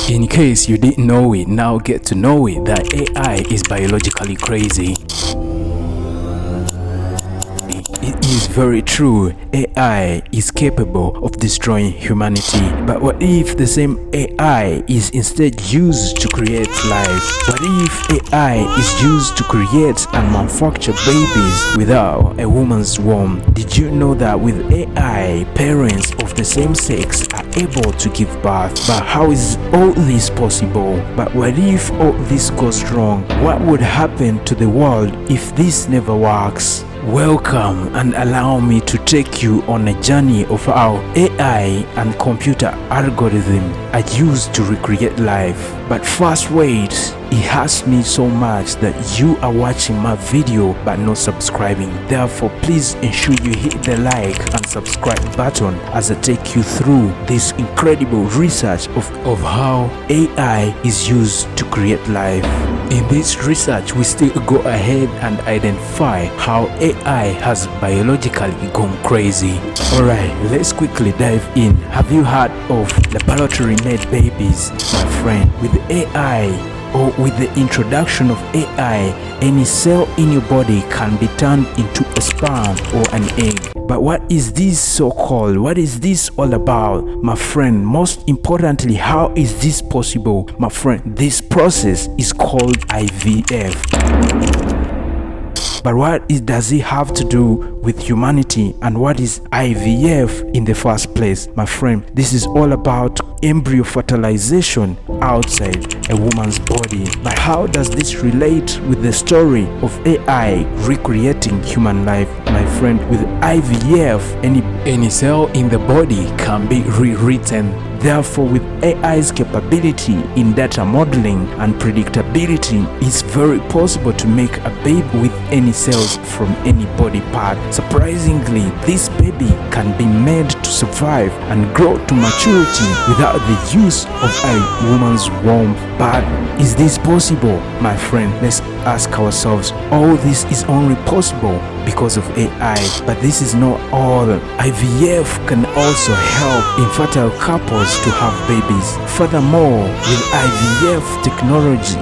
In case you didn't know it, now get to know it that AI is biologically crazy. It is very true, AI is capable of destroying humanity. But what if the same AI is instead used to create life? What if AI is used to create and manufacture babies without a woman's womb? Did you know that with AI, parents of the same sex are able to give birth? But how is all this possible? But what if all this goes wrong? What would happen to the world if this never works? Welcome, and allow me to take you on a journey of how AI and computer algorithms are used to recreate life. But first wait, it hurts me so much that you are watching my video but not subscribing. Therefore, please ensure you hit the like and subscribe button as I take you through this incredible research of how AI is used to create life. In this research, we still go ahead and identify how AI has biologically gone crazy. Alright, let's quickly dive in. Have you heard of laboratory-made babies? My friend, with AI or with the introduction of AI, any cell in your body can be turned into a sperm or an egg. But what is this so-called? What is this all about? My friend, most importantly, how is this possible? My friend, this process is called IVF. But what does it have to do with humanity, and what is IVF in the first place? My friend, this is all about embryo fertilization outside a woman's body. But how does this relate with the story of AI recreating human life? My friend, with IVF, any cell in the body can be rewritten. Therefore, with AI's capability in data modeling and predictability, it's very possible to make a baby with any cells from any body part. Surprisingly, this baby can be made to survive and grow to maturity without the use of a woman's womb. But is this possible? My friend, let's ask ourselves, all this is only possible because of AI. But this is not all. IVF can also help infertile couples to have babies. Furthermore, with IVF technology,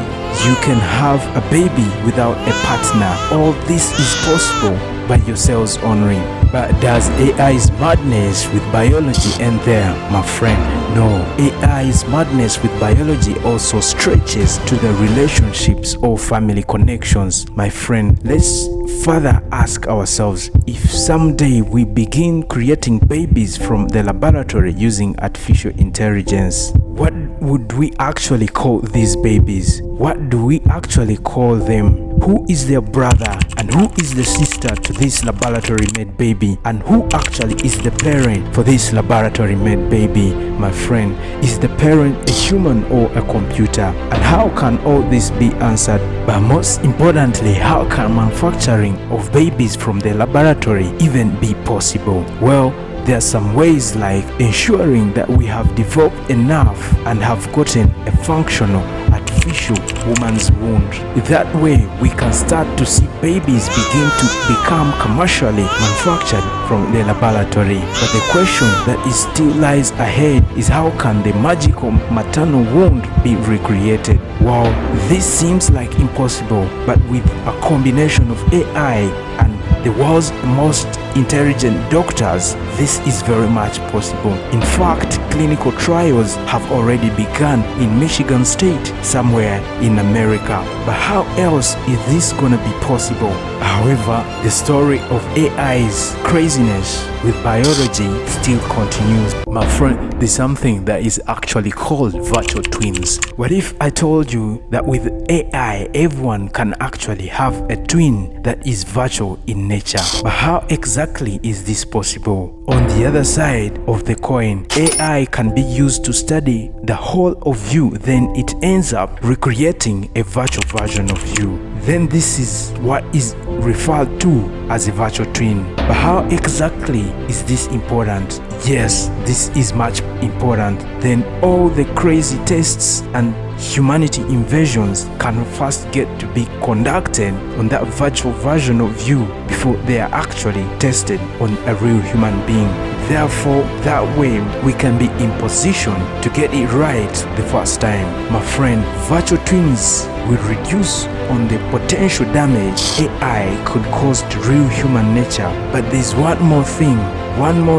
you can have a baby without a partner. All this is possible by yourselves only. But does AI's madness with biology end there? My friend, no. AI's madness with biology also stretches to the relationships or family connections. My friend, let's further ask ourselves, if someday we begin creating babies from the laboratory using artificial intelligence, what would we actually call these babies? What do we actually call them? Who is their brother and who is the sister to this laboratory-made baby? And who actually is the parent for this laboratory-made baby? My friend, is the parent a human or a computer? And how can all this be answered? But most importantly, how can manufacturing of babies from the laboratory even be possible? Well, there are some ways, like ensuring that we have developed enough and have gotten a functional artificial woman's womb. That way, we can start to see babies begin to become commercially manufactured from the laboratory. But the question that is still lies ahead is, how can the magical maternal womb be recreated? Well, this seems like impossible, but with a combination of AI and the world's most intelligent doctors, this is very much possible. In fact, clinical trials have already begun in Michigan State, somewhere in America. But how else is this gonna be possible? However, the story of AI's craziness with biology still continues. My friend, there's something that is actually called virtual twins. What if I told you that with AI, everyone can actually have a twin that is virtual in nature? But how exactly is this possible? On the other side of the coin, AI can be used to study the whole of you, then it ends up recreating a virtual version of you. Then this is what is referred to as a virtual twin. But how exactly is this important? Yes, this is much important. Then all the crazy tests and humanity invasions can first get to be conducted on that virtual version of you before they are actually tested on a real human being. Therefore, that way we can be in position to get it right the first time. My friend, virtual twins will reduce on the potential damage AI could cause to real human nature. But there's one more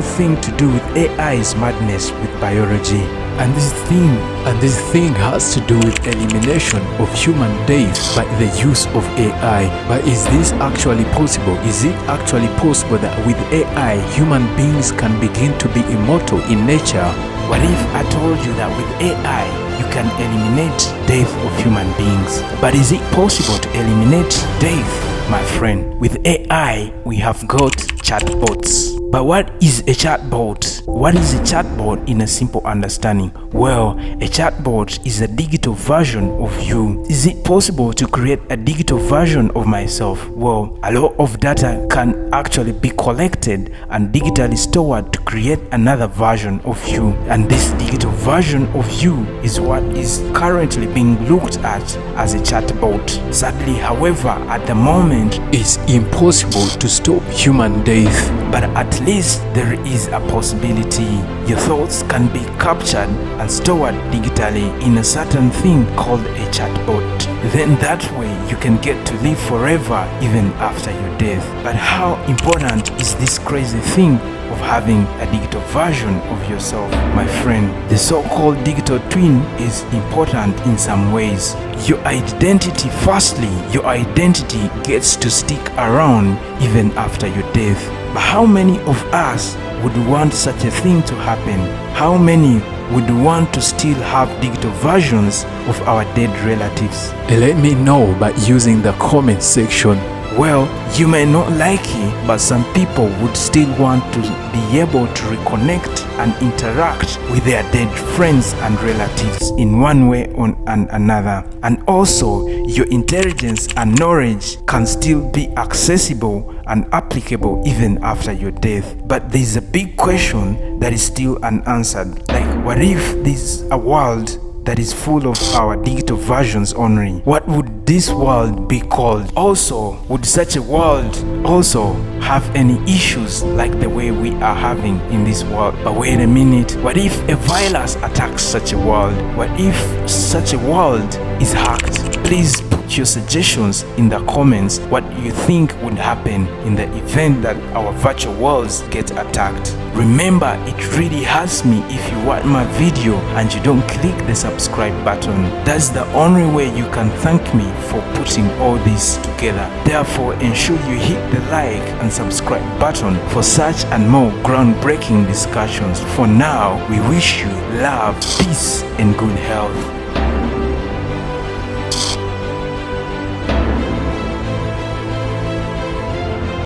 thing to do with AI's madness with biology. And this thing has to do with elimination of human death by the use of AI. But is this actually possible? Is it actually possible that with AI, human beings can begin to be immortal in nature? What if I told you that with AI, you can eliminate death of human beings? But is it possible to eliminate death, my friend? With AI, we have got chatbots. But what is a chatbot? What is a chatbot in a simple understanding? Well, a chatbot is a digital version of you. Is it possible to create a digital version of myself? Well, a lot of data can actually be collected and digitally stored to create another version of you. And this digital version of you is what is currently being looked at as a chatbot. Sadly, however, at the moment, it's impossible to stop human death. But at least there is a possibility. Your thoughts can be captured and stored digitally in a certain thing called a chatbot. Then that way you can get to live forever even after your death. But how important is this crazy thing of having a digital version of yourself, my friend? The so-called digital twin is important in some ways. Your identity, firstly, your identity gets to stick around even after your death. But how many of us would want such a thing to happen? How many would want to still have digital versions of our dead relatives? Let me know by using the comment section. Well, you may not like it, but some people would still want to be able to reconnect and interact with their dead friends and relatives in one way or another. And also, your intelligence and knowledge can still be accessible and applicable even after your death. But there's a big question that is still unanswered. Like, what if this is a world that is full of our digital versions only? What would this world be called? Also, would such a world also have any issues like the way we are having in this world? But wait a minute, what if a virus attacks such a world? What if such a world is hacked? Please put your suggestions in the comments what you think would happen in the event that our virtual worlds get attacked. Remember, it really hurts me if you watch my video and you don't click the subscribe button. That's the only way you can thank me for putting all this together. Therefore, ensure you hit the like and subscribe button for such and more groundbreaking discussions. For now, we wish you love, peace, and good health.